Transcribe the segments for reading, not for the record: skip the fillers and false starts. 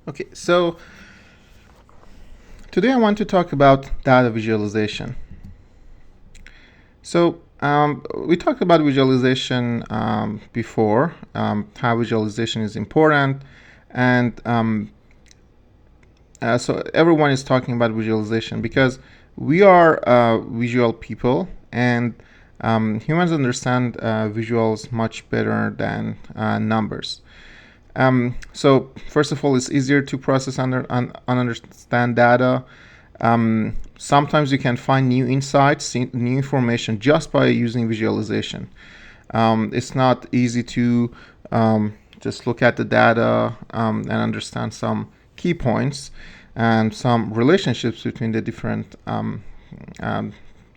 Okay, so today I want to talk about data visualization. So we talked about visualization before, how visualization is important, and so everyone is talking about visualization because we are visual people, and humans understand visuals much better than numbers. So first of all, it's easier to process and understand data. Sometimes you can find new insights, new information just by using visualization. It's not easy to just look at the data and understand some key points and some relationships between the different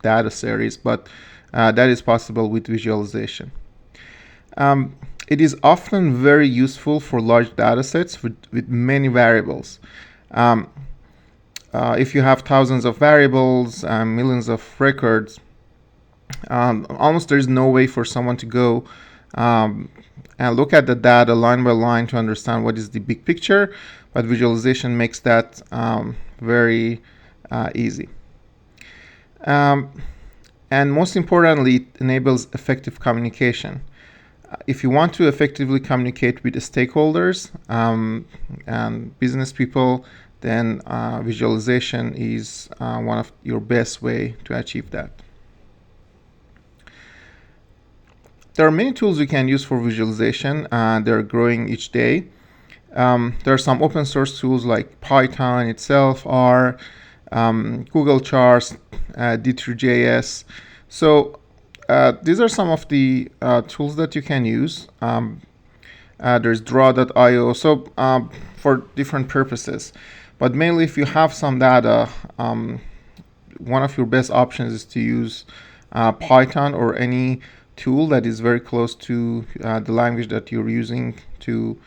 data series, but that is possible with visualization. It is often very useful for large data sets with many variables. If you have thousands of variables, millions of records, almost there's no way for someone to go and look at the data line by line to understand what is the big picture, but visualization makes that very easy. And most importantly, it enables effective communication. If you want to effectively communicate with the stakeholders and business people, then visualization is one of your best way to achieve that. There are many tools you can use for visualization. They're growing each day. There are some open source tools like Python itself, R, Google Charts, D3JS. So these are some of the tools that you can use. There's draw.io, so for different purposes. But mainly if you have some data, one of your best options is to use Python or any tool that is very close to the language that you're using to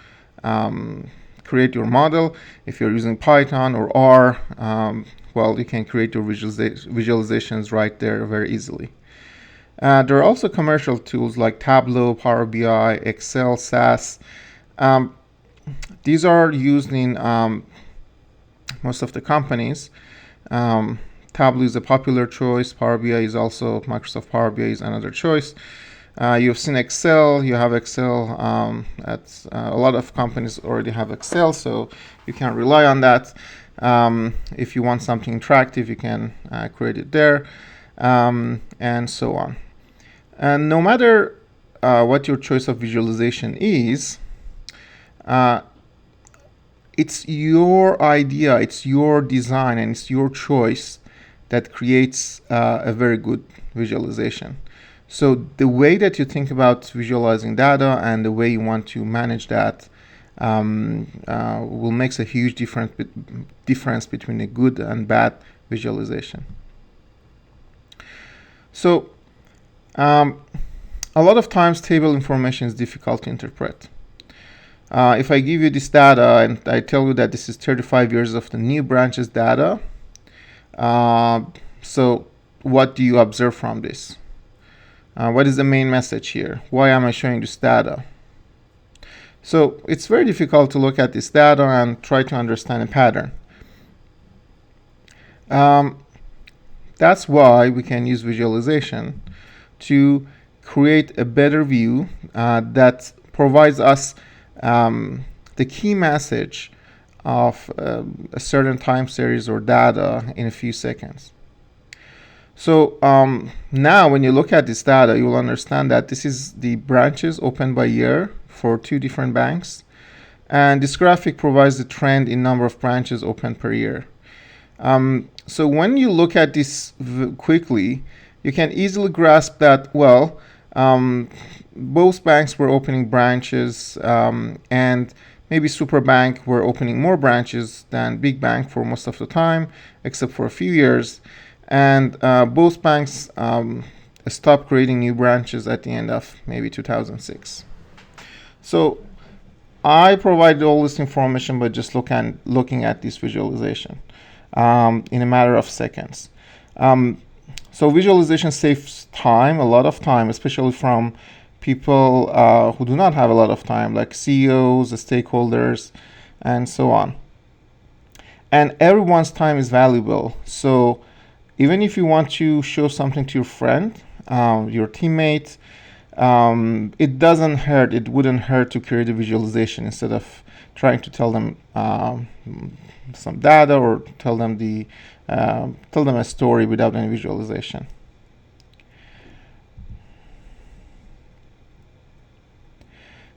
create your model. If you're using Python or R, well, you can create your visualizations right there very easily. There are also commercial tools like Tableau, Power BI, Excel, SAS. These are used in most of the companies. Tableau is a popular choice. Power BI is also, Microsoft Power BI is another choice. You've seen Excel. You have Excel. A lot of companies already have Excel, so you can rely on that. If you want something interactive, you can create it there, and so on. And no matter what your choice of visualization is, it's your idea, it's your design, and it's your choice that creates a very good visualization. So the way that you think about visualizing data and the way you want to manage that will make a huge difference between a good and bad visualization. So a lot of times table information is difficult to interpret. If I give you this data and I tell you that this is 35 years of the new branches data, so what do you observe from this? What is the main message here? Why am I showing this data? So it's very difficult to look at this data and try to understand a pattern. That's why we can use visualization to create a better view that provides us the key message of a certain time series or data in a few seconds. So now when you look at this data, you will understand that this is the branches opened by year for two different banks. And this graphic provides the trend in number of branches opened per year. So when you look at this quickly, you can easily grasp that, well, both banks were opening branches, and maybe Superbank were opening more branches than Big Bank for most of the time, except for a few years. And both banks stopped creating new branches at the end of maybe 2006. So I provided all this information by just looking at this visualization in a matter of seconds. So visualization saves time, a lot of time, especially from people who do not have a lot of time, like CEOs, stakeholders, and so on. and everyone's time is valuable. So even if you want to show something to your friend, your teammate, it doesn't hurt. It wouldn't hurt to create a visualization instead of trying to tell them some data or tell them a story without any visualization.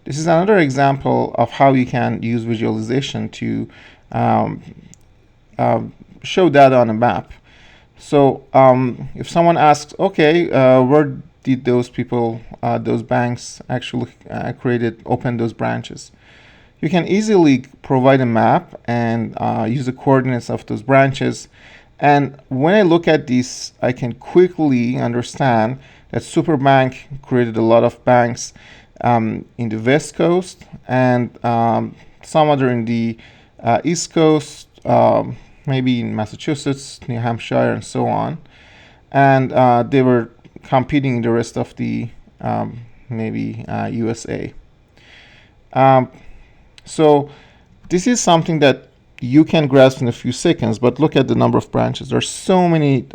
This is another example of how you can use visualization to show data on a map. So if someone asks, okay, where did those people, those banks actually open those branches? You can easily provide a map and use the coordinates of those branches. And when I look at this, I can quickly understand that Superbank created a lot of banks in the West Coast and some other in the East Coast, maybe in Massachusetts, New Hampshire, and so on. And they were competing in the rest of the maybe USA. So this is something that you can grasp in a few seconds, but look at the number of branches. There's so many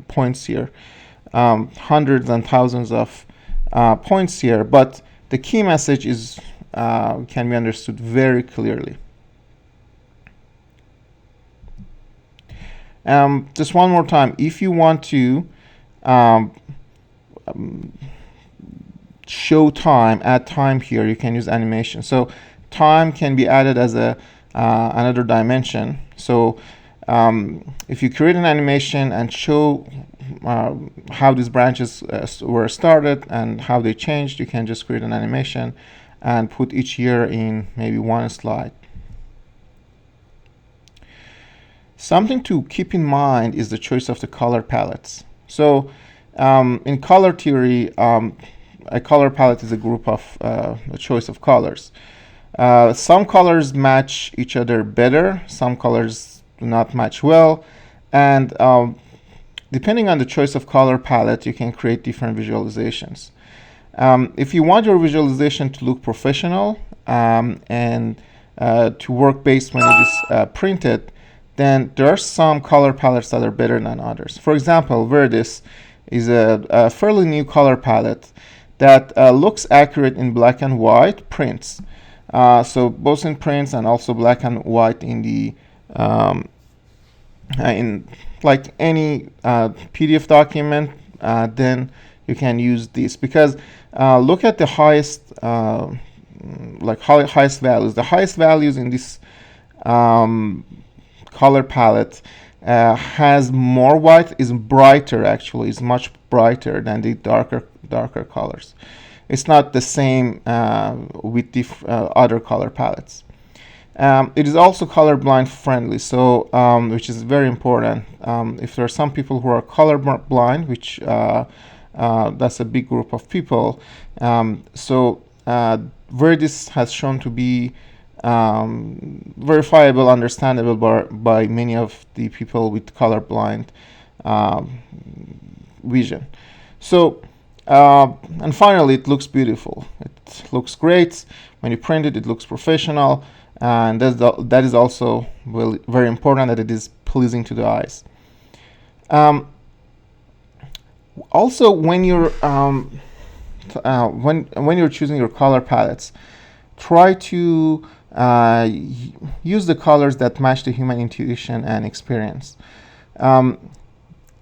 points here, hundreds and thousands of points here, but the key message is can be understood very clearly. Just one more time, if you want to show time, add time here, you can use animation. So time can be added as a another dimension. So if you create an animation and show how these branches were started and how they changed, you can just create an animation and put each year in maybe one slide. Something to keep in mind is the choice of the color palettes. So in color theory, a color palette is a group of a choice of colors. Some colors match each other better, some colors do not match well, and depending on the choice of color palette, you can create different visualizations. If you want your visualization to look professional and to work based when it is printed, then there are some color palettes that are better than others. For example, Verdis is a fairly new color palette that looks accurate in black and white prints. So both in prints and also black and white in the in like any PDF document, then you can use this, because look at the highest highest values. The highest values in this color palette has more white, is brighter, actually is much brighter than the darker colors. It's not the same with the other color palettes. It is also colorblind friendly, so which is very important. If there are some people who are colorblind, which that's a big group of people, so Verdis has shown to be verifiable, understandable by many of the people with colorblind vision. So and finally, it looks beautiful. It looks great. When you print it, it looks professional, and that is also very important, that it is pleasing to the eyes. Also, when you're when you're choosing your color palettes, try to use the colors that match the human intuition and experience.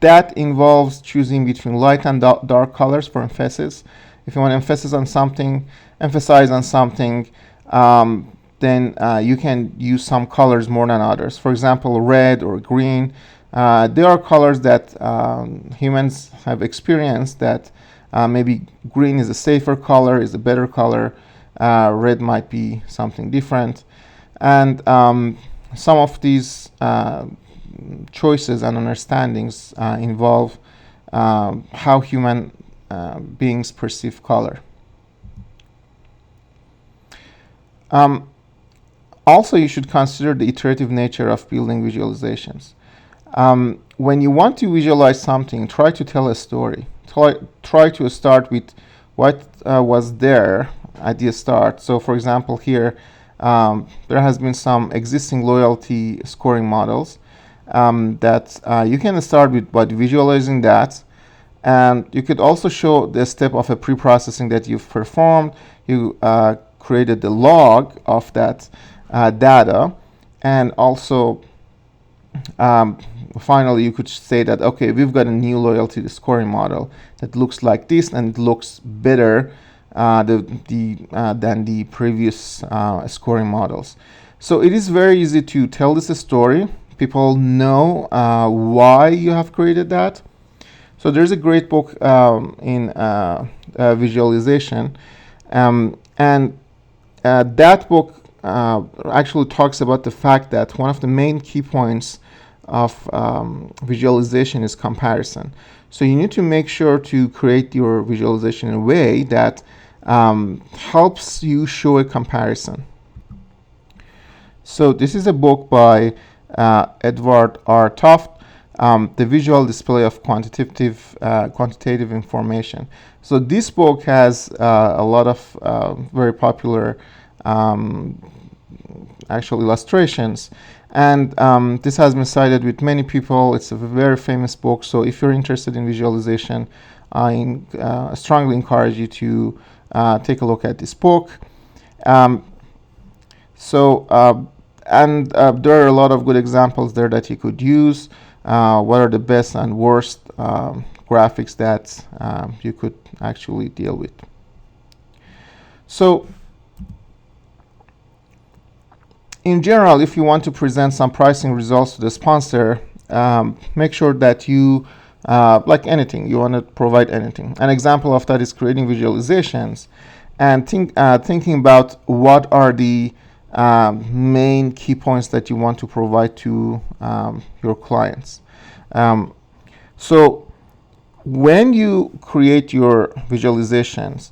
That involves choosing between light and dark colors for emphasis. If you want to emphasize on something, then you can use some colors more than others. For example, red or green. There are colors that humans have experienced that maybe green is a safer color, is a better color. Red might be something different. And some of these choices and understandings involve how human beings perceive color. Also, you should consider the iterative nature of building visualizations. When you want to visualize something, try to tell a story. Try to start with what was there at the start. So, for example, here there has been some existing loyalty scoring models that you can start with by visualizing that. And you could also show the step of a pre-processing that you've performed. You created the log of that data, and also finally you could say that, okay, we've got a new loyalty scoring model that looks like this, and it looks better than the previous scoring models. So it is very easy to tell this story. People know why you have created that. So there's a great book in visualization, and that book actually talks about the fact that one of the main key points of visualization is comparison. So you need to make sure to create your visualization in a way that helps you show a comparison. So this is a book by Edward R. Tufte. The visual display of quantitative information. So this book has a lot of very popular actual illustrations, and this has been cited with many people. It's a very famous book, so if you're interested in visualization, I strongly encourage you to take a look at this book. There are a lot of good examples there that you could use. What are the best and worst graphics that you could actually deal with. So in general, if you want to present some pricing results to the sponsor, make sure that you, like anything, you want to provide anything. An example of that is creating visualizations and thinking about what are the main key points that you want to provide to your clients. So when you create your visualizations,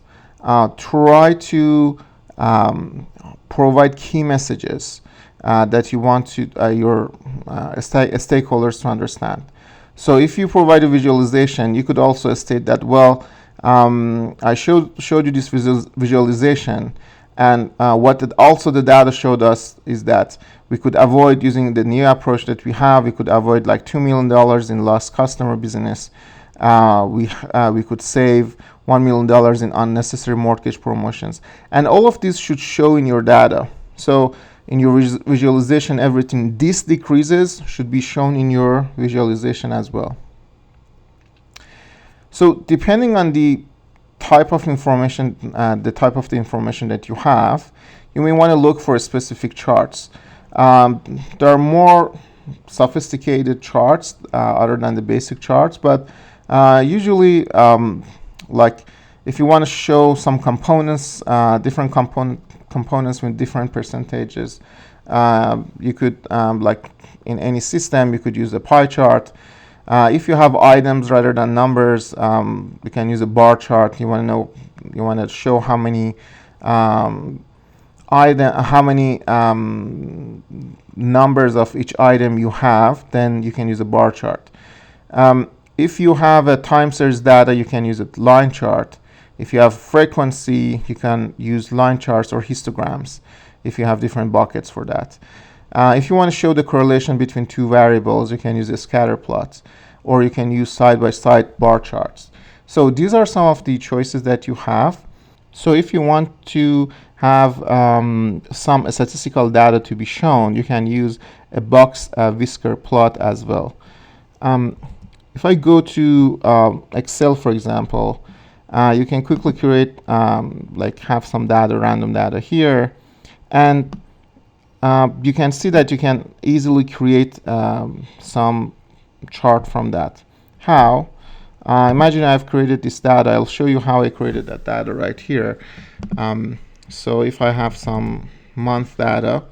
try to provide key messages that you want to your stakeholders to understand. So if you provide a visualization, you could also state that, well, I showed you this visualization, and what also the data showed us is that we could avoid, using the new approach that we have, we could avoid like $2 million in lost customer business. We could save $1 million in unnecessary mortgage promotions. And all of this should show in your data. So in your visualization, everything this decreases should be shown in your visualization as well. So depending on the type of information, the information that you have, you may want to look for specific charts. There are more sophisticated charts other than the basic charts, but usually, like if you want to show some components, different components with different percentages, you could, like in any system, you could use a pie chart. If you have items rather than numbers, you can use a bar chart. You want to show how many numbers of each item you have, then you can use a bar chart. If you have a time series data, you can use a line chart. If you have frequency, you can use line charts or histograms if you have different buckets for that. If you want to show the correlation between two variables, you can use a scatter plot, or you can use side-by-side bar charts. So these are some of the choices that you have. So if you want to have some statistical data to be shown, you can use a box whisker plot as well. If I go to Excel, for example, you can quickly create, like have some data, random data here, and you can see that you can easily create some chart from that. How? Imagine I've created this data. I'll show you how I created that data right here. So if I have some month data,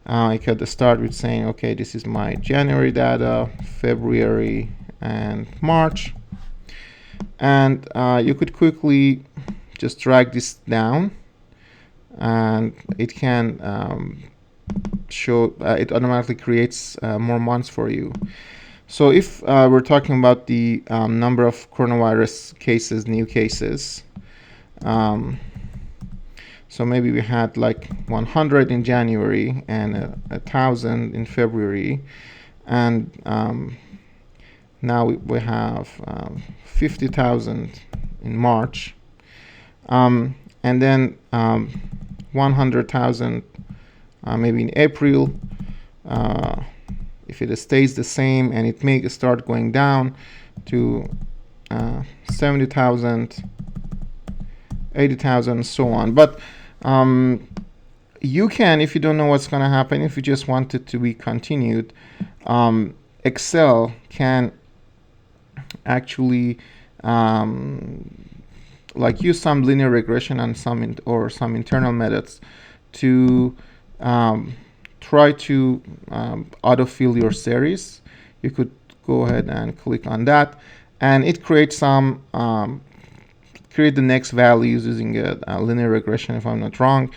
I could start with saying, okay, this is my January data, February, and March. And you could quickly just drag this down, and it can show, it automatically creates more months for you. So if we're talking about the number of coronavirus cases, new cases, So maybe we had like 100 in January and 1,000 in February, and now we have 50,000 in March, and then 100,000 maybe in April. If it stays the same, and it may start going down to 70,000, 80,000, so on. But you can, if you don't know what's going to happen, if you just want it to be continued, Excel can actually like use some linear regression and some internal methods to try to autofill your series. You could go ahead and click on that, and it creates some create the next values using a linear regression, if I'm not wrong,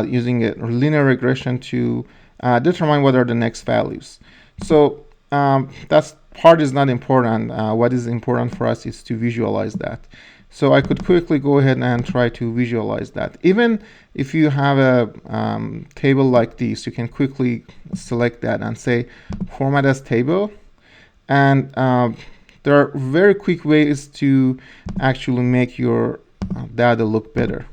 using a linear regression to determine what are the next values. So that part is not important. What is important for us is to visualize that. So I could quickly go ahead and try to visualize that. Even if you have a table like this, you can quickly select that and say format as table. And there are very quick ways to actually make your data look better.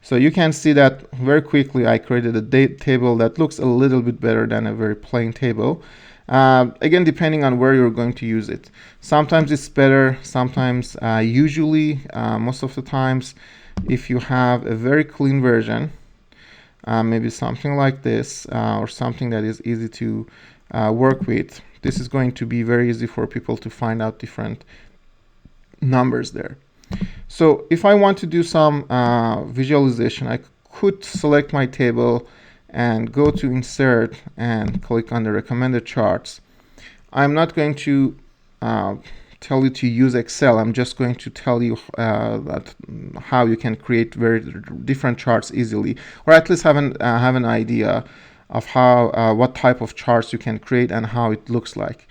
So you can see that very quickly I created a table that looks a little bit better than a very plain table. Again, depending on where you're going to use it. Sometimes it's better, sometimes, usually, most of the times, if you have a very clean version, maybe something like this, or something that is easy to work with, this is going to be very easy for people to find out different numbers there. So if I want to do some visualization, I could select my table and go to insert and click on the recommended charts. I'm not going to tell you to use Excel. I'm just going to tell you how you can create very different charts easily, or at least have an idea of how what type of charts you can create and how it looks like.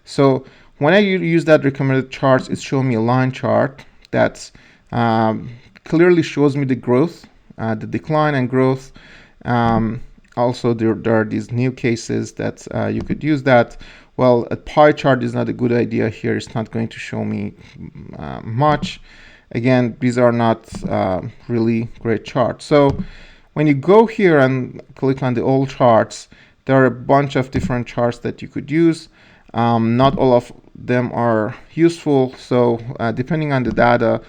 So when I use that recommended charts, it's showing me a line chart that clearly shows me the growth, the decline and growth. Also, there are these new cases that you could use that. Well, a pie chart is not a good idea here. It's not going to show me much. Again, these are not really great charts. So when you go here and click on the all charts, there are a bunch of different charts that you could use. Not all of them are useful. So depending on the data,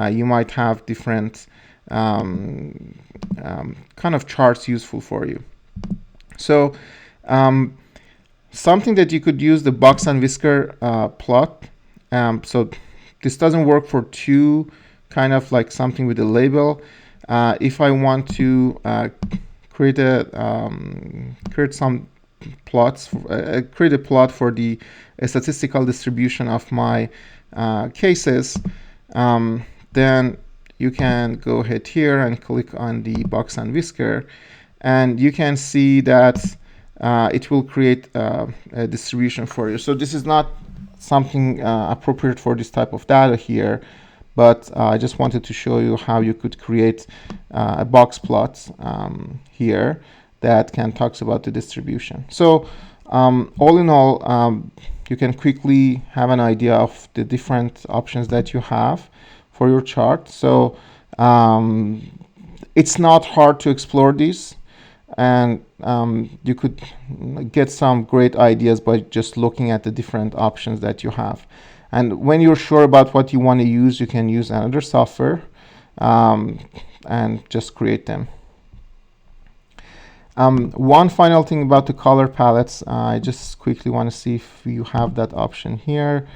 you might have different kind of charts useful for you. So something that you could use, the box and whisker plot. So this doesn't work for two, kind of like something with a label. If I want to create some plots, create a plot for the statistical distribution of my cases, then you can go ahead here and click on the box and whisker, and you can see that it will create a distribution for you. So this is not something appropriate for this type of data here, but I just wanted to show you how you could create a box plot here that can talk about the distribution. So all in all, you can quickly have an idea of the different options that you have for your chart. So it's not hard to explore these, and you could get some great ideas by just looking at the different options that you have. And when you're sure about what you want to use, you can use another software and just create them. One final thing about the color palettes, I just quickly want to see if you have that option here.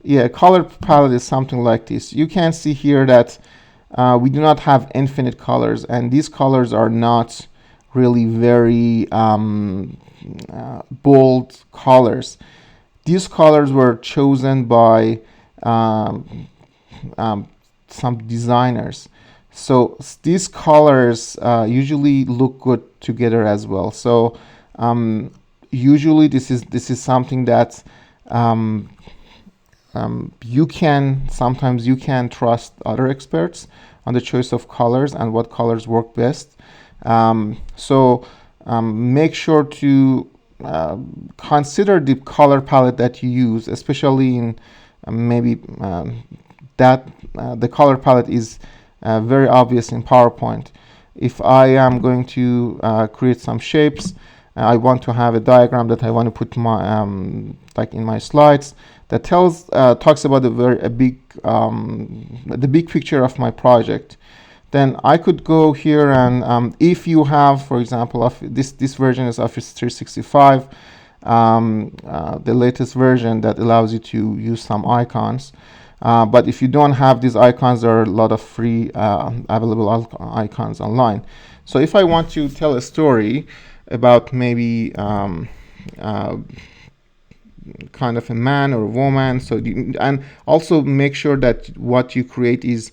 Yeah, color palette is something like this. You can see here that we do not have infinite colors, and these colors are not really very bold colors. These colors were chosen by some designers. So these colors usually look good together as well. So usually this is something that sometimes you can trust other experts, on the choice of colors and what colors work best. Make sure to consider the color palette that you use, especially in maybe that the color palette is very obvious in PowerPoint. If I am going to create some shapes, I want to have a diagram that I want to put my like in my slides that talks about the big picture of my project. Then I could go here and if you have, for example, this version is Office 365, the latest version that allows you to use some icons. But if you don't have these icons, there are a lot of free available icons online. So if I want to tell a story about maybe kind of a man or a woman, and also make sure that what you create is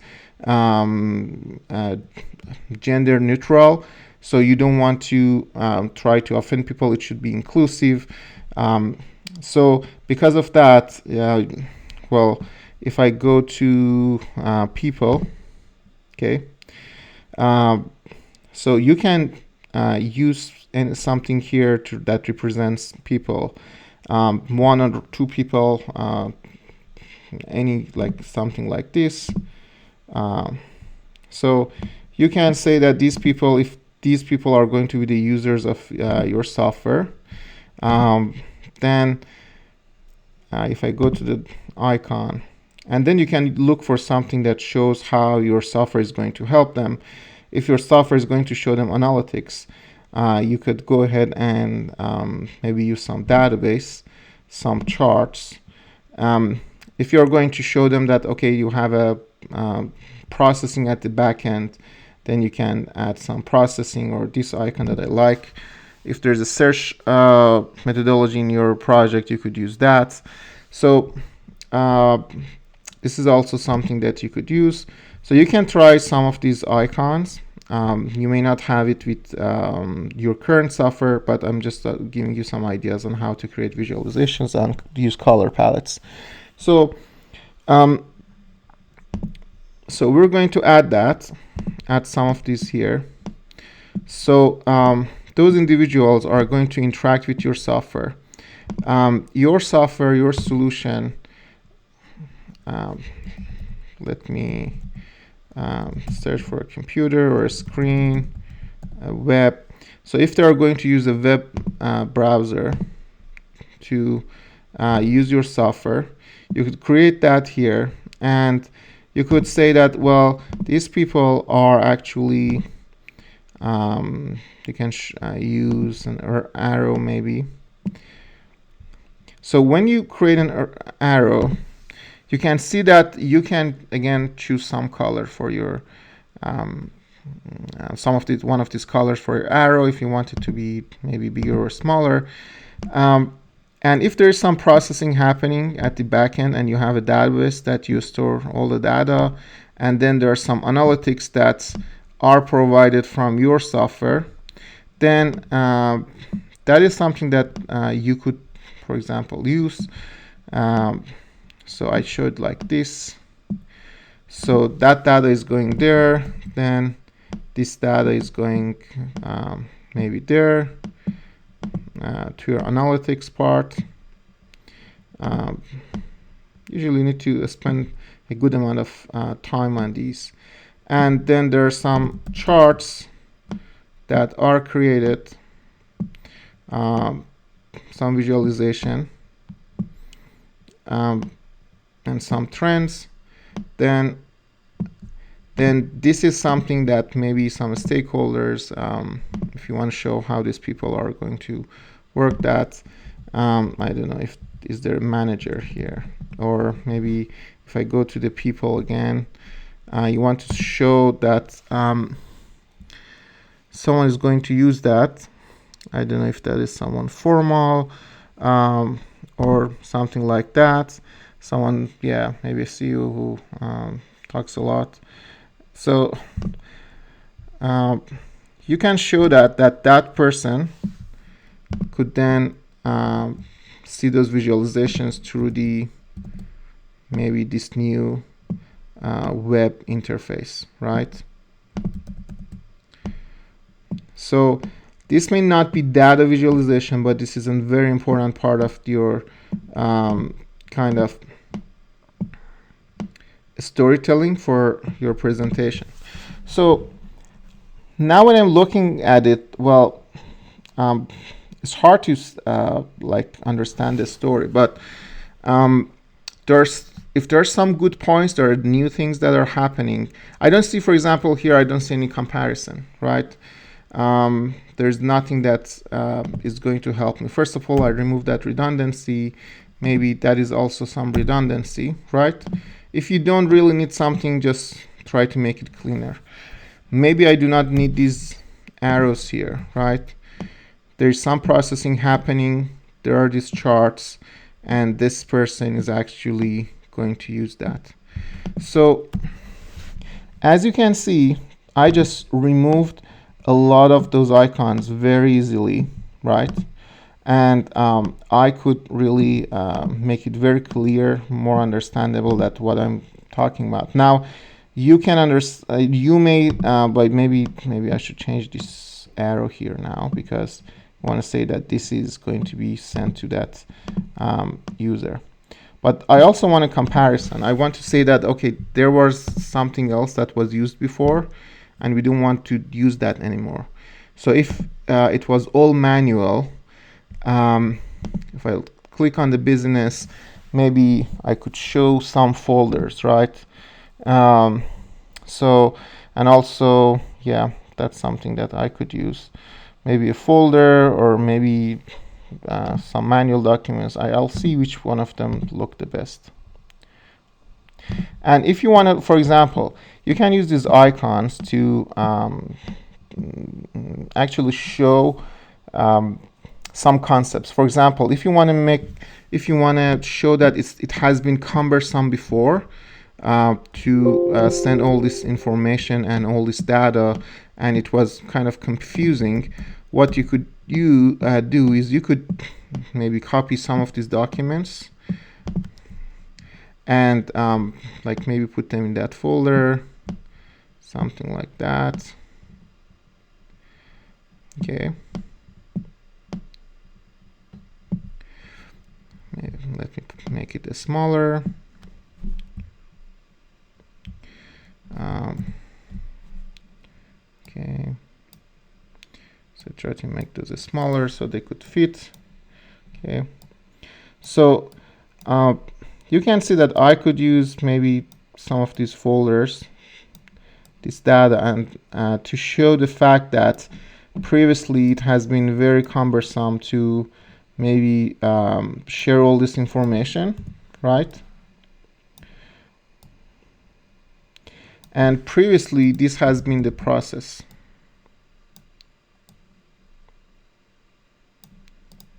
gender neutral. So you don't want to try to offend people. It should be inclusive. So because of that, well, if I go to people, okay, so you can use something here that represents people, one or two people, something like this. So you can say that these people, if these people are going to be the users of your software, then if I go to the icon, and then you can look for something that shows how your software is going to help them. If your software is going to show them analytics, you could go ahead and maybe use some database, some charts. If you're going to show them that, okay, you have a processing at the back end, then you can add some processing, or this icon that I like. If there's a search methodology in your project, you could use that. So this is also something that you could use. So you can try some of these icons. You may not have it with your current software, but I'm just giving you some ideas on how to create visualizations and use color palettes. So we're going to add some of these here. So those individuals are going to interact with your software. Your software, your solution, let me search for a computer or a screen, a web. So if they are going to use a web browser to use your software, you could create that here, and you could say that, well, these people are actually, you can use an arrow maybe. So when you create an arrow, you can see that you can again choose some color for your one of these colors for your arrow if you want it to be maybe bigger or smaller. And if there's some processing happening at the backend and you have a database that you store all the data, and then there are some analytics that are provided from your software, then that is something that you could, for example, use. So I showed like this. So that data is going there. Then this data is going maybe there to your analytics part. Usually you need to spend a good amount of time on these. And then there are some charts that are created, some visualization, and some trends. Then this is something that maybe some stakeholders, if you want to show how these people are going to work that, I don't know if is there a manager here, or maybe if I go to the people again, you want to show that someone is going to use that. I don't know if that is someone formal or something like that. Someone, yeah, maybe a CEO who talks a lot. So you can show that person could then see those visualizations through maybe this new web interface, right? So this may not be data visualization, but this is a very important part of your kind of storytelling for your presentation. So now when I'm looking at it, well, it's hard to like understand the story, but if there's some good points, there are new things that are happening. I don't see, for example, here I don't see any comparison, right? There's nothing that is going to help me. First of all, I remove that redundancy. Maybe that is also some redundancy, right? If you don't really need something, just try to make it cleaner. Maybe I do not need these arrows here, right? There's some processing happening. There are these charts, and this person is actually going to use that. So as you can see, I just removed a lot of those icons very easily, right? And I could really make it very clear, more understandable that what I'm talking about. Now, you can understand. You may, but maybe I should change this arrow here now, because I want to say that this is going to be sent to that user. But I also want a comparison. I want to say that, okay, there was something else that was used before, and we don't want to use that anymore. So if it was all manual, if I click on the business, maybe I could show some folders, right? So, and also, yeah, that's something that I could use. Maybe a folder, or maybe some manual documents. I'll see which one of them look the best. And if you want to, for example, you can use these icons to actually show some concepts. For example, if you want to show that it has been cumbersome before to send all this information and all this data, and it was kind of confusing, what you could do is you could maybe copy some of these documents and like maybe put them in that folder, something like that. Okay. Let me make it smaller. Okay. So try to make those smaller so they could fit. Okay. So you can see that I could use maybe some of these folders, this data, and to show the fact that previously it has been very cumbersome to maybe share all this information, right? And previously this has been the process.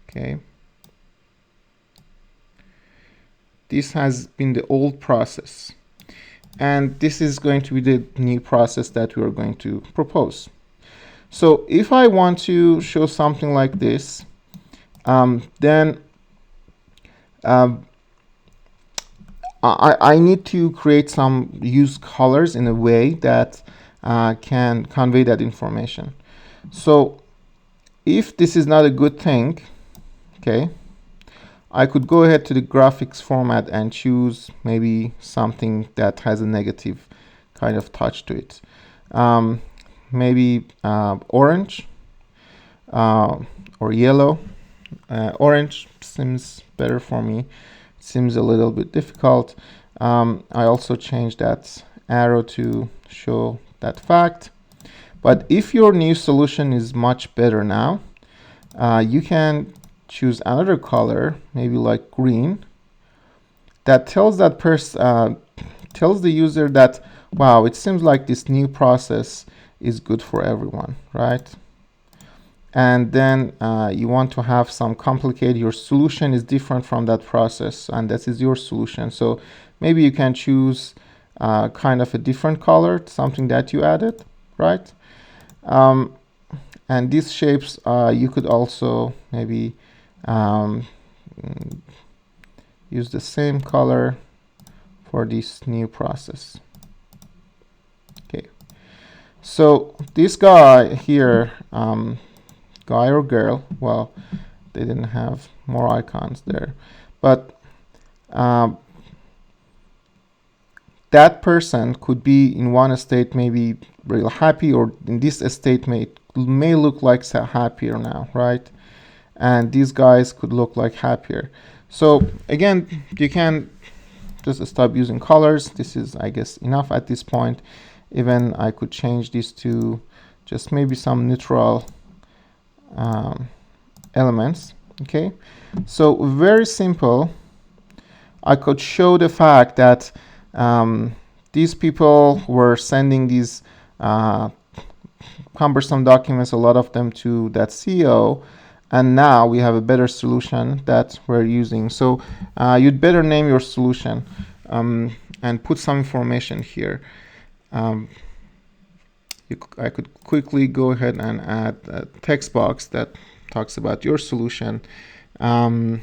Okay. This has been the old process, and this is going to be the new process that we are going to propose. So if I want to show something like this, then I need to create use colors in a way that can convey that information. So if this is not a good thing, okay, I could go ahead to the graphics format and choose maybe something that has a negative kind of touch to it. Maybe orange or yellow. Orange seems better for me. It seems a little bit difficult. I also changed that arrow to show that fact. But if your new solution is much better now, you can choose another color, maybe like green, that tells that tells the user that, wow, it seems like this new process is good for everyone, right? And then you want to have some complicated, your solution is different from that process, and this is your solution. So maybe you can choose kind of a different color, something that you added, right? And these shapes, you could also maybe use the same color for this new process. So this guy here, guy or girl, well, they didn't have more icons there, but that person could be in one state maybe real happy, or in this state may look like happier now, right? And these guys could look like happier. So again, you can just stop using colors. This is, I guess, enough at this point. Even I could change this to just maybe some neutral elements. Okay, so very simple. I could show the fact that these people were sending these cumbersome documents, a lot of them, to that CEO, and now we have a better solution that we're using. So you'd better name your solution and put some information here. I could quickly go ahead and add a text box that talks about your solution. It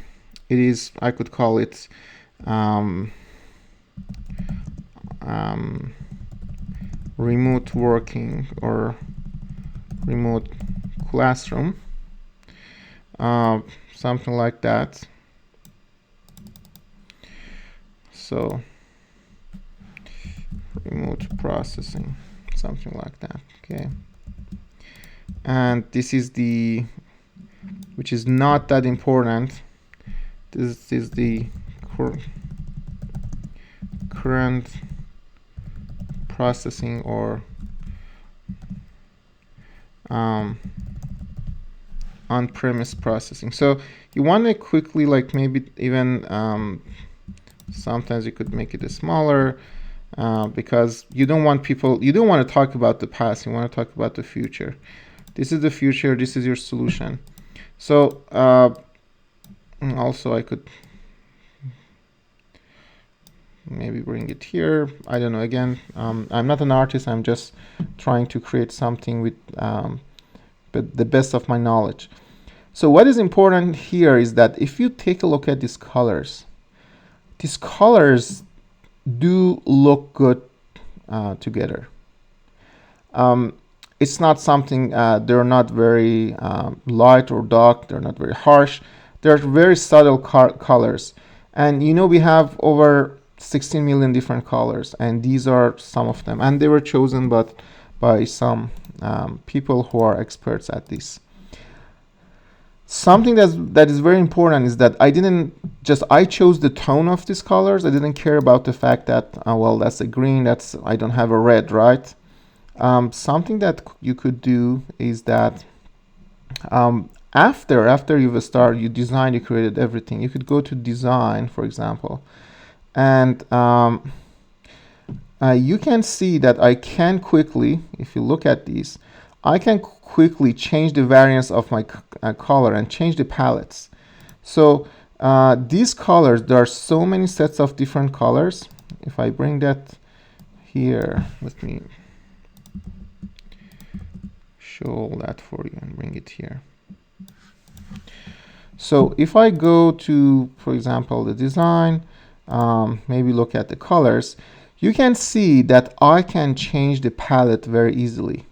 is, I could call it remote working or remote classroom, something like that. So remote processing, something like that. Okay, and this is the, which is not that important, this is the current processing or on-premise processing. So you want to quickly, like maybe even sometimes you could make it smaller because you don't want people, you don't want to talk about the past, you want to talk about the future. This is the future, this is your solution. So also I could maybe bring it here. I don't know, again, I'm not an artist, I'm just trying to create something with the best of my knowledge. So what is important here is that if you take a look at these colors do look good together. It's not something, they're not very light or dark, they're not very harsh, they're very subtle colors. And you know, we have over 16 million different colors, and these are some of them, and they were chosen by some people who are experts at this. Something that is very important is that I chose the tone of these colors. I didn't care about the fact that well, that's a green, I don't have a red, right? Something that you could do is that after you've started, you designed, you created everything, you could go to design, for example, and you can see that I can quickly, if you look at these, I can quickly change the variance of my color and change the palettes. So these colors, there are so many sets of different colors. If I bring that here, let me show that for you and bring it here. So if I go to, for example, the design, maybe look at the colors, you can see that I can change the palette very easily.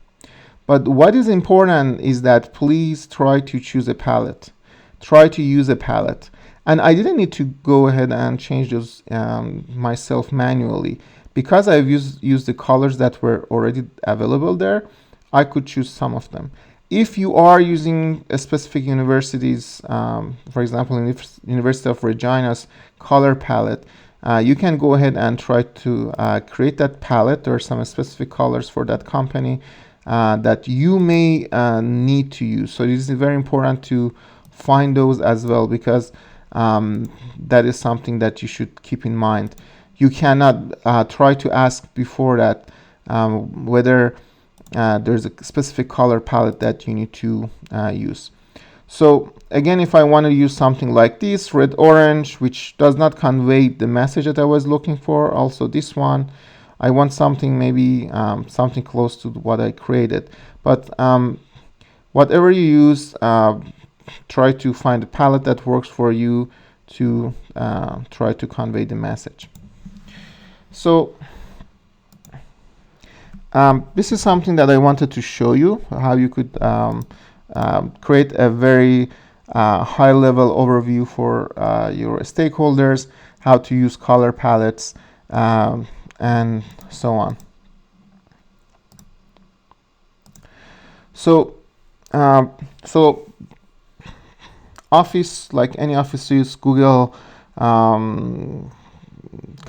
But what is important is that please try to choose a palette. Try to use a palette. And I didn't need to go ahead and change those myself manually. Because I've used the colors that were already available there, I could choose some of them. If you are using a specific university's, for example, in University of Regina's color palette, you can go ahead and try to create that palette. There are some specific colors for that company that you may need to use. So it is very important to find those as well, because that is something that you should keep in mind. You cannot try to ask before that whether there's a specific color palette that you need to use. So again, if I want to use something like this, red orange, which does not convey the message that I was looking for, also this one, I want something maybe something close to what I created. But whatever you use, try to find a palette that works for you to try to convey the message. So This is something that I wanted to show you, how you could create a very high-level overview for your stakeholders, how to use color palettes, and so on. So Office, like any Office use, Google, kind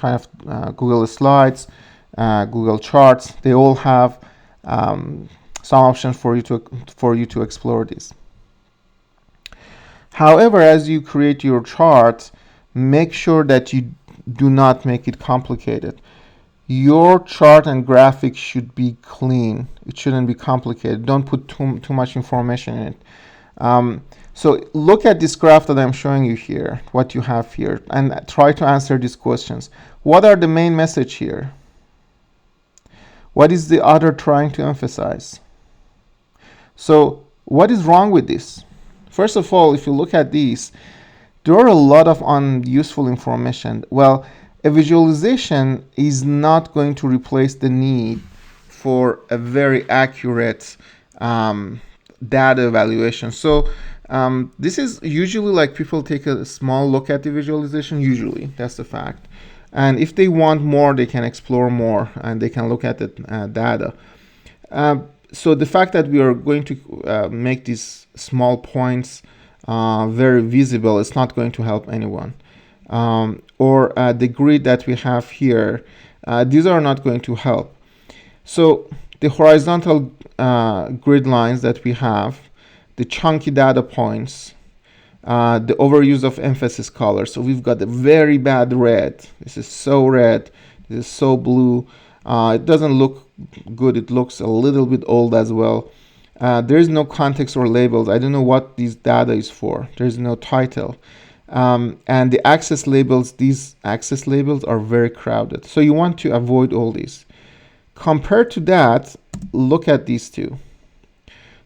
of Google Slides, Google Charts, they all have some options for you to explore these. However, as you create your chart, make sure that you do not make it complicated. Your chart and graphic should be clean. It shouldn't be complicated. Don't put too much information in it. So look at this graph that I'm showing you here, what you have here, and try to answer these questions. What are the main message here? What is the author trying to emphasize? So what is wrong with this? First of all, if you look at these, there are a lot of unuseful information. Well, a visualization is not going to replace the need for a very accurate data evaluation. So this is usually like people take a small look at the visualization, usually, that's the fact. And if they want more, they can explore more and they can look at the data. So the fact that we are going to make these small points very visible is not going to help anyone. Or the grid that we have here, these are not going to help. So the horizontal grid lines that we have, the chunky data points, the overuse of emphasis colors. So we've got the very bad red. This is so red. This is so blue. It doesn't look good. It looks a little bit old as well. There is no context or labels. I don't know what these data is for. There's no title. And the access labels, these access labels are very crowded. So you want to avoid all these. Compared to that, look at these two.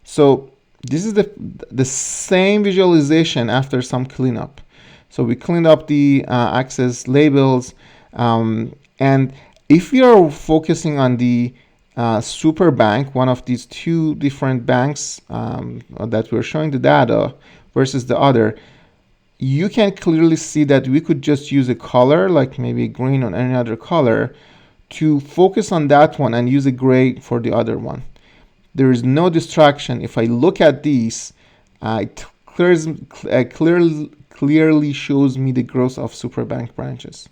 So this is the same visualization after some cleanup. So we cleaned up the access labels. And if we are focusing on the super bank, one of these two different banks that we're showing the data versus the other, you can clearly see that we could just use a color, like maybe green or any other color, to focus on that one and use a gray for the other one. There is no distraction. If I look at these, it clearly shows me the growth of Superbank branches.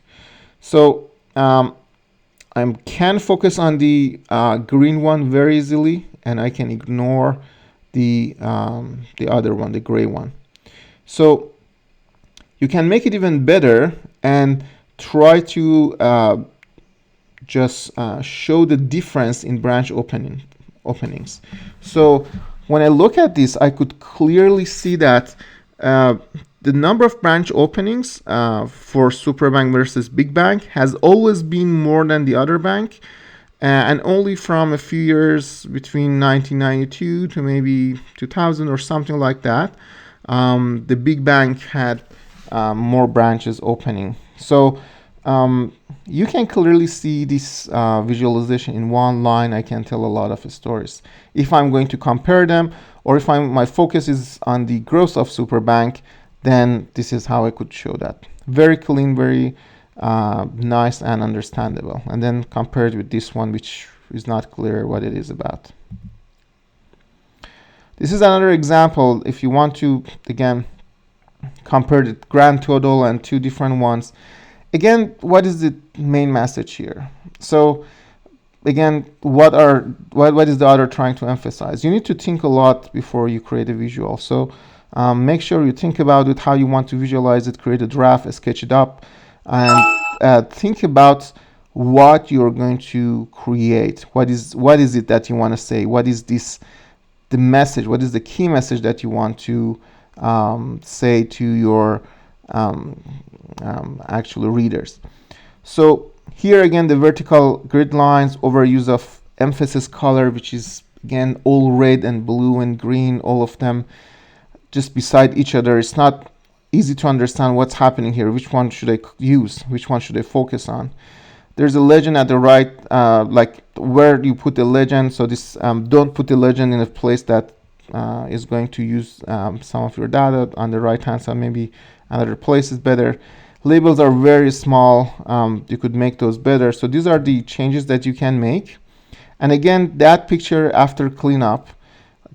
So I can focus on the green one very easily, and I can ignore the other one, the gray one. So you can make it even better and try to just show the difference in branch openings. So when I look at this, I could clearly see that the number of branch openings for Superbank versus Big Bank has always been more than the other bank, and only from a few years between 1992 to maybe 2000 or something like that, the Big Bank had more branches opening. So you can clearly see this visualization in one line. I can tell a lot of stories. If I'm going to compare them, or if my focus is on the growth of Superbank, then this is how I could show that. Very clean, very nice and understandable. And then compared with this one, which is not clear what it is about. This is another example. If you want to, again, compare the grand total and two different ones. Again, what is the main message here? So again, what is the author trying to emphasize? You need to think a lot before you create a visual. So make sure you think about it, how you want to visualize it, create a draft, sketch it up, and think about what you're going to create. What is it that you want to say? What is the message? What is the key message that you want to say to your actual readers? So here again, the vertical grid lines, overuse of emphasis color, which is again all red and blue and green, all of them just beside each other. It's not easy to understand what's happening here. Which one should I use? Which one should I focus on? there's a legend at the right, like where you put the legend. So this, don't put the legend in a place that is going to use some of your data. On the right hand side, maybe another place is better. Labels are very small. You could make those better. So these are the changes that you can make. And again, that picture after cleanup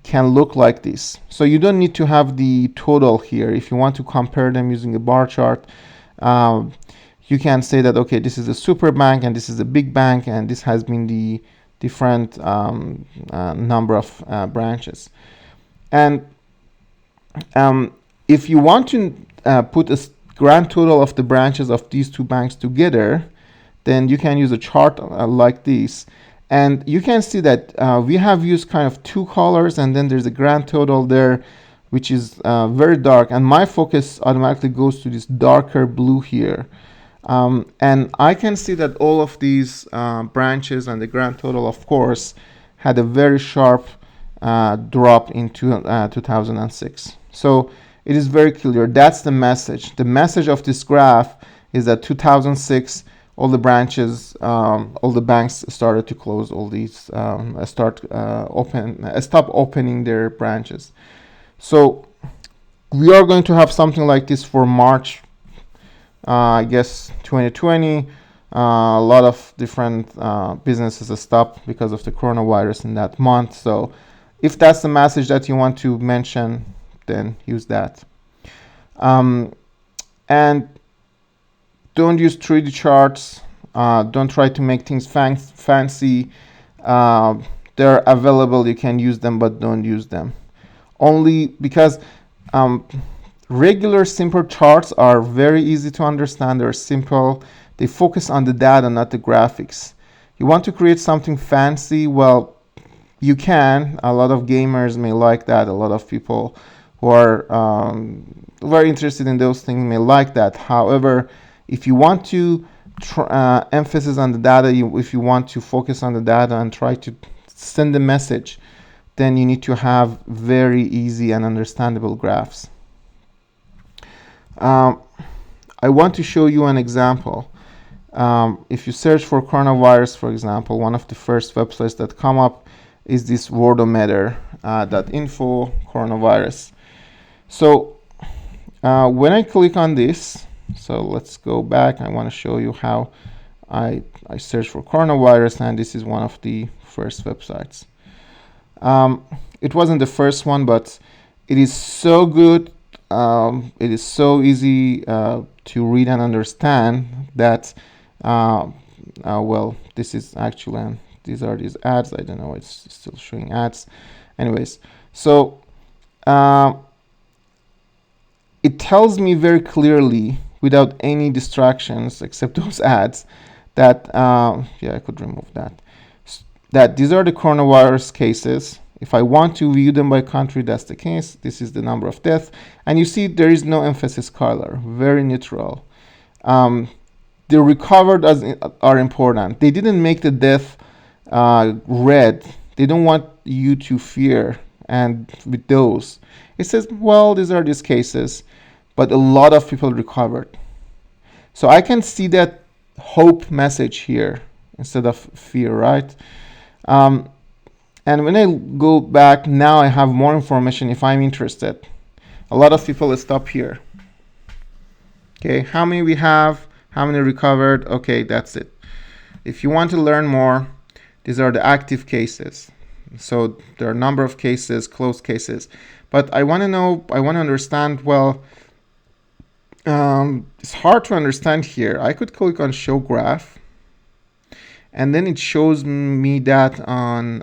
can look like this. So you don't need to have the total here. If you want to compare them using a bar chart, you can say that, okay, this is a super bank and this is a big bank, and this has been the different number of branches. And if you want to put a grand total of the branches of these two banks together, then you can use a chart like this. And you can see that we have used kind of two colors, and then there's a grand total there, which is very dark. And my focus automatically goes to this darker blue here. And I can see that all of these branches and the grand total, of course, had a very sharp drop in 2006. So it is very clear. That's the message. The message of this graph is that 2006, all the branches, all the banks started to close. All these stop opening their branches. So we are going to have something like this for March, I guess 2020. A lot of different businesses stopped because of the coronavirus in that month. So if that's the message that you want to mention, then use that. And don't use 3D charts. Don't try to make things fancy. They're available. You can use them, but don't use them. Only because regular simple charts are very easy to understand. They're simple. They focus on the data, not the graphics. You want to create something fancy? Well, you can. A lot of gamers may like that. A lot of people who are very interested in those things may like that. However, if you want to emphasis on the data, if you want to focus on the data and try to send a message, then you need to have very easy and understandable graphs. I want to show you an example. If you search for coronavirus, for example, one of the first websites that come up is this worldometer.info coronavirus. So when I click on this, so let's go back. I want to show you how I search for coronavirus, and this is one of the first websites. It wasn't the first one, but it is so good. It is so easy to read and understand that, well, this is actually, these are these ads. I don't know, it's still showing ads. Anyways, so it tells me very clearly, without any distractions except those ads, that, yeah, I could remove that, that these are the coronavirus cases. If I want to view them by country, that's the case. This is the number of deaths. And you see there is no emphasis color, very neutral. The recovered are important. They didn't make the death red. They don't want you to fear. And with those, it says, well, these are these cases, but a lot of people recovered. So I can see that hope message here instead of fear, right? And when I go back, now I have more information if I'm interested. A lot of people stop here. Okay, how many we have, how many recovered, okay, that's it. If you want to learn more, these are the active cases. So there are a number of cases, closed cases. But I want to know, I want to understand, well, it's hard to understand here. I could click on show graph, and then it shows me that on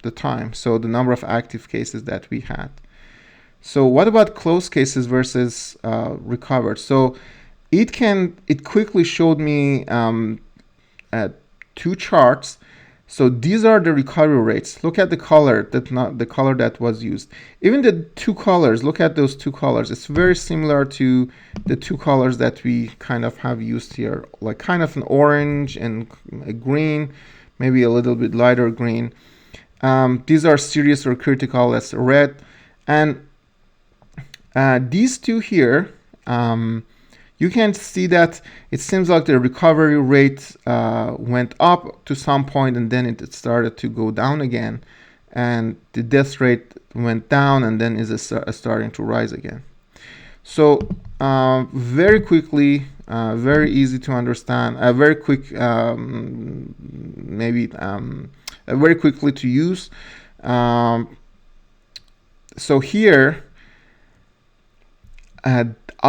the time, so the number of active cases that we had. So what about closed cases versus recovered? So it quickly showed me two charts. So these are the recovery rates. Look at the color, the color that was used. Even the two colors, look at those two colors. It's very similar to the two colors that we kind of have used here, like kind of an orange and a green, maybe a little bit lighter green. These are serious or critical, that's red. And these two here, you you can see that it seems like the recovery rate went up to some point, and then it started to go down again, and the death rate went down and then is starting to rise again. So very quickly, very easy to understand, very quick, very quickly to use. So here,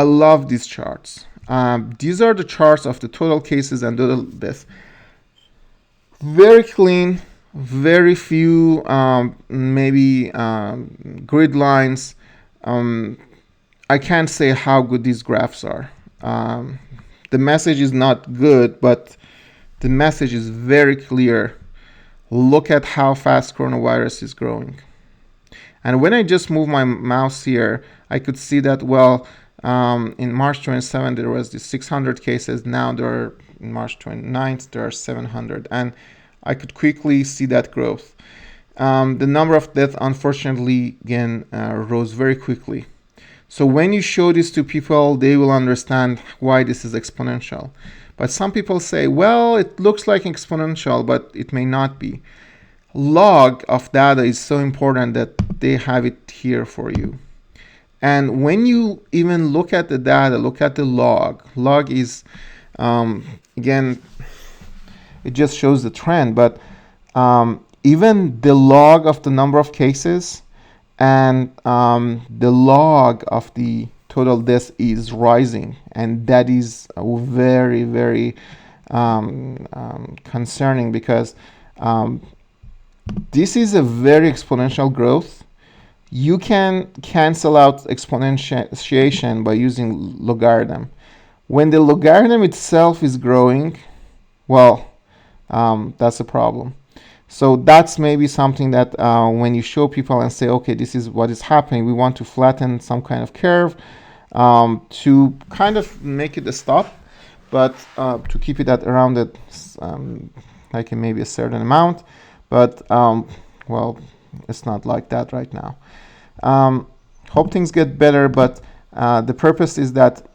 I love these charts. These are the charts of the total cases and total deaths. Very clean, very few grid lines. I can't say how good these graphs are. The message is not good, but the message is very clear. Look at how fast coronavirus is growing. And when I just move my mouse here, I could see that, well, in March 27, there was the 600 cases. Now in March 29th, there are 700. And I could quickly see that growth. The number of deaths, unfortunately, again, rose very quickly. So when you show this to people, they will understand why this is exponential. But some people say, well, it looks like exponential, but it may not be. Log of data is so important that they have it here for you. And when you even look at the data, look at the log. Log is, again, it just shows the trend, but even the log of the number of cases and the log of the total deaths is rising, and that is very, very concerning, because this is a very exponential growth. You can cancel out exponentiation by using logarithm. When the logarithm itself is growing, well, that's a problem. So that's maybe something that when you show people and say, okay, this is what is happening, we want to flatten some kind of curve to kind of make it a stop, but to keep it at around it, like maybe a certain amount. But well, it's not like that right now. Hope things get better, but the purpose is that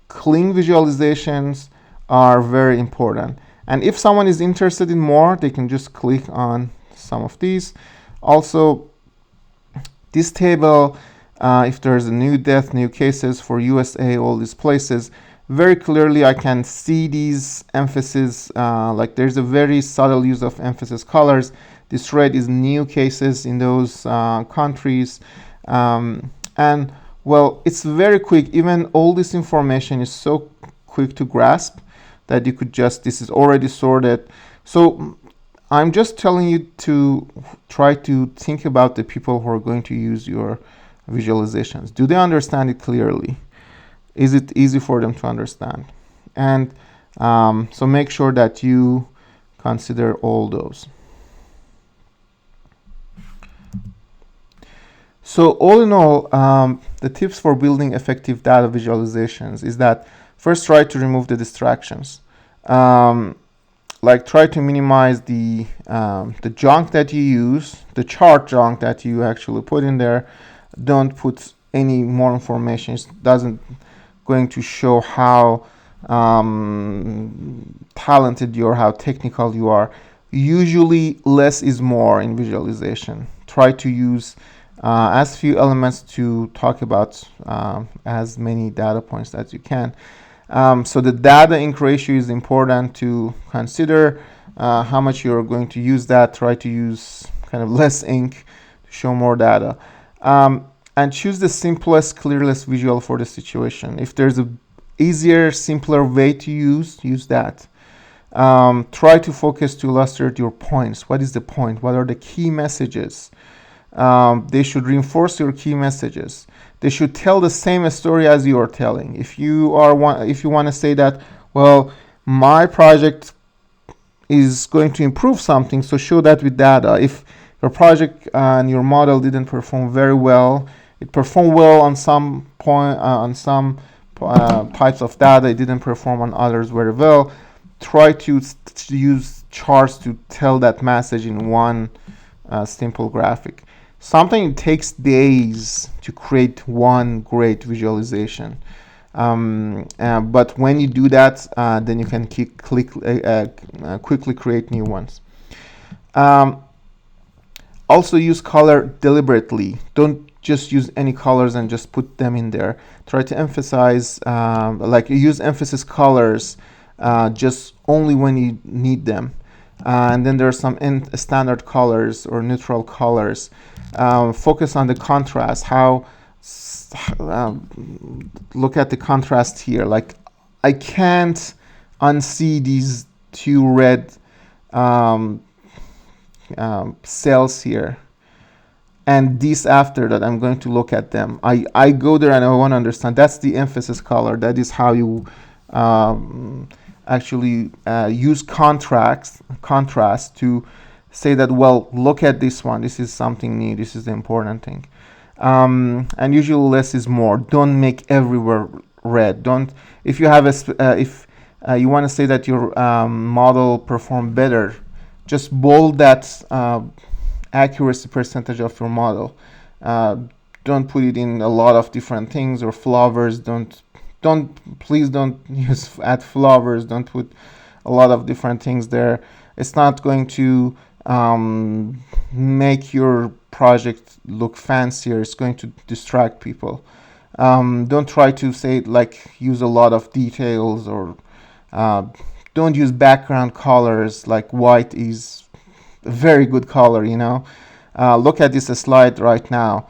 clean visualizations are very important. And if someone is interested in more, they can just click on some of these. Also, this table, if there's a new death, new cases for USA, all these places, very clearly I can see these emphasis, like there's a very subtle use of emphasis colors. This red is new cases in those countries. And well, it's very quick. Even all this information is so quick to grasp that you could just, this is already sorted. So I'm just telling you to try to think about the people who are going to use your visualizations. Do they understand it clearly? Is it easy for them to understand? And so make sure that you consider all those. So all in all, the tips for building effective data visualizations is that first, try to remove the distractions. Like try to minimize the junk that you use, the chart junk that you actually put in there. Don't put any more information. It doesn't going to show how talented you are, how technical you are. Usually less is more in visualization. Try to use as few elements to talk about as many data points as you can. So the data ink ratio is important to consider how much you're going to use that. Try to use kind of less ink to show more data. And choose the simplest, clearest visual for the situation. If there's a easier, simpler way to use that. Try to focus to illustrate your points. What is the point? What are the key messages? They should reinforce your key messages. They should tell the same story as you are telling. If you want to say that, well, my project is going to improve something, so show that with data. If your project and your model didn't perform very well, it performed well on some point, on some types of data, it didn't perform on others very well. Try to use charts to tell that message in one simple graphic. Sometimes it takes days to create one great visualization. But when you do that, then you can quickly create new ones. Also use color deliberately. Don't just use any colors and just put them in there. Try to emphasize, like use emphasis colors just only when you need them. And then there are some standard colors or neutral colors. Focus on the contrast. Look at the contrast here. Like I can't unsee these two red cells here, and these after that I'm going to look at them. I go there and I want to understand. That's the emphasis color. That is how you actually use contrast to say that, well, look at this one. This is something new. This is the important thing. And usually less is more. Don't make everywhere red. Don't, if you have if you want to say that your model performed better, just bold that accuracy percentage of your model. Don't put it in a lot of different things or flowers. Please don't add flowers. Don't put a lot of different things there. It's not going to make your project look fancier. It's going to distract people. Don't try to say like use a lot of details, or don't use background colors. Like white is a very good color, you know. Look at this slide right now.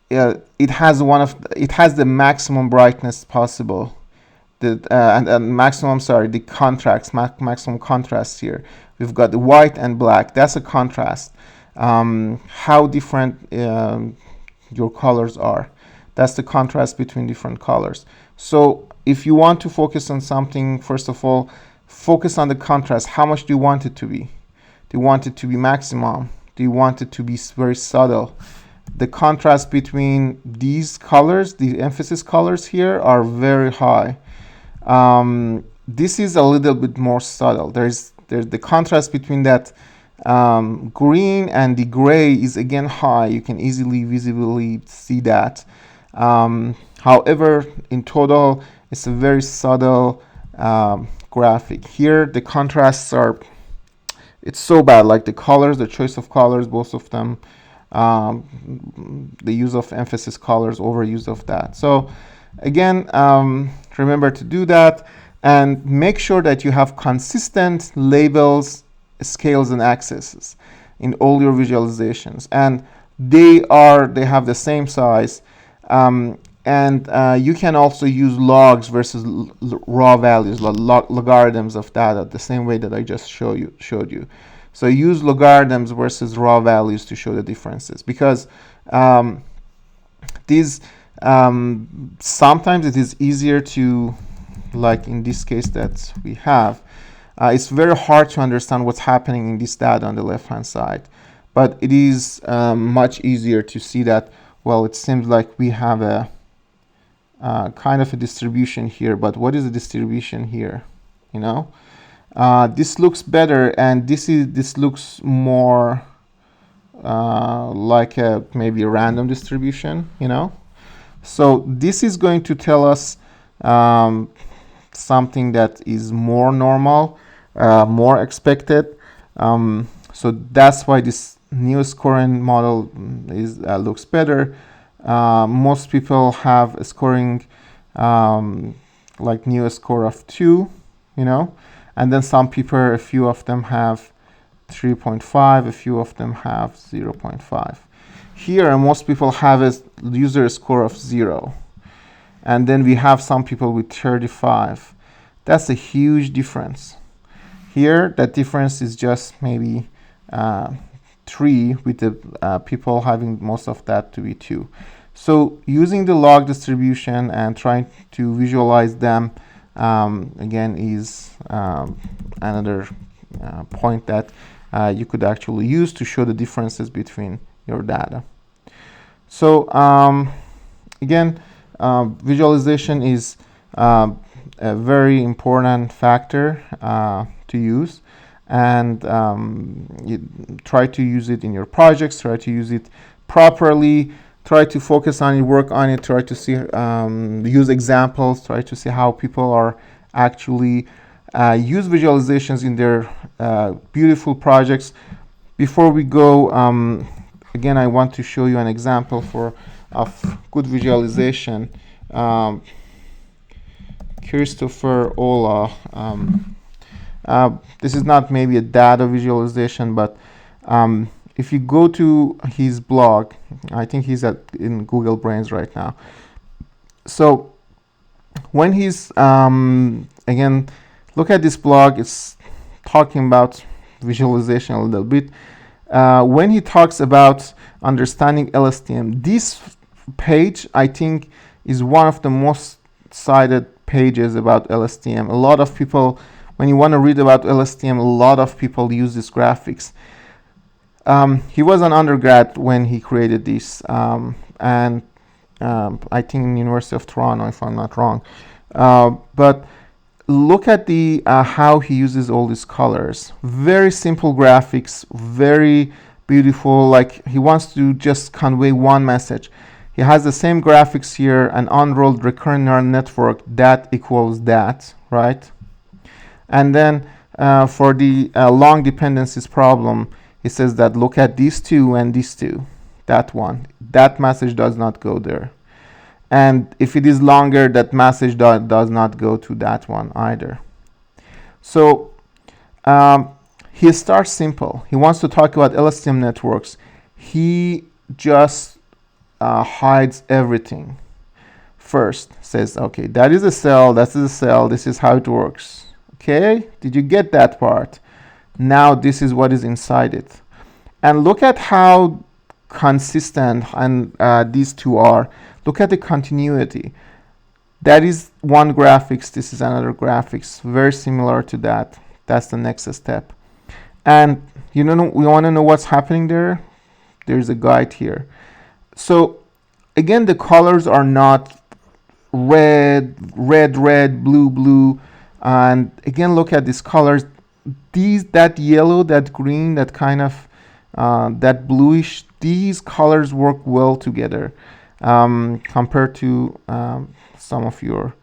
It has the maximum brightness possible. And maximum, sorry, the contrast, maximum contrast here. We've got the white and black. That's a contrast. How different your colors are. That's the contrast between different colors. So if you want to focus on something, first of all, focus on the contrast. How much do you want it to be? Do you want it to be maximum? Do you want it to be very subtle? The contrast between these colors, the emphasis colors here, are very high. This is a little bit more subtle. There's the contrast between that green and the gray is again high. You can easily visibly see that. However, in total, it's a very subtle graphic. Here, the contrasts are, it's so bad. Like the colors, the choice of colors, both of them, the use of emphasis colors, overuse of that. So again, remember to do that, and make sure that you have consistent labels, scales, and axes in all your visualizations, and they have the same size. And you can also use logs versus raw values, logarithms of data, the same way that I just showed you. So use logarithms versus raw values to show the differences, because these sometimes it is easier to, like in this case that we have, it's very hard to understand what's happening in this data on the left hand side, but it is much easier to see that, well, it seems like we have a kind of a distribution here, but what is the distribution here? You know, this looks better, and this looks more like maybe a random distribution, you know. So this is going to tell us something that is more normal, more expected. So that's why this new scoring model looks better. Most people have a scoring like new score of 2, you know, and then some people, a few of them have 3.5, a few of them have 0.5. Here, most people have a user score of 0, and then we have some people with 35. That's a huge difference. Here, that difference is just maybe 3, with the people having most of that to be 2. So using the log distribution and trying to visualize them again is another point that you could actually use to show the differences between your data. So again, visualization is a very important factor to use, and you try to use it in your projects, try to use it properly. try to focus on it, work on it, try to see, use examples, try to see how people are actually use visualizations in their beautiful projects. Before we go, again, I want to show you an example of good visualization. Christopher Olah. This is not maybe a data visualization, but if you go to his blog, I think he's in Google Brains right now. So when he's, again, look at this blog, it's talking about visualization a little bit. When he talks about understanding LSTM, this page, I think, is one of the most cited pages about LSTM. A lot of people, when you want to read about LSTM, a lot of people use these graphics. He was an undergrad when he created this, and I think in University of Toronto, if I'm not wrong. But look at the how he uses all these colors. Very simple graphics, very beautiful. Like he wants to just convey one message. He has the same graphics here, an unrolled recurrent neural network that equals that, right? And then for the long dependencies problem, he says that look at these two and these two, that one. That message does not go there. And if it is longer, that message does not go to that one either. So he starts simple. He wants to talk about LSTM networks. He just hides everything. First says, okay, that is a cell, that is a cell, this is how it works. Okay, did you get that part? Now this is what is inside it. And look at how consistent and these two are. Look at the continuity. That is one graphics, this is another graphics, very similar to that. That's the next step. And you know, we want to know what's happening there. There's a guide here. So again, the colors are not red, blue, blue. And again, look at these colors. That yellow, that green, that kind of that bluish, these colors work well together compared to some of your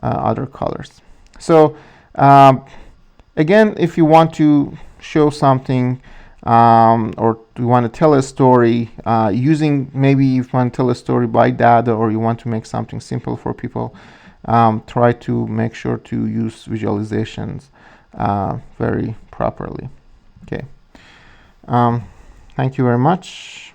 other colors. So again, if you want to show something or you want to tell a story using, maybe you want to tell a story by data, or you want to make something simple for people, try to make sure to use visualizations very properly. Okay. Thank you very much.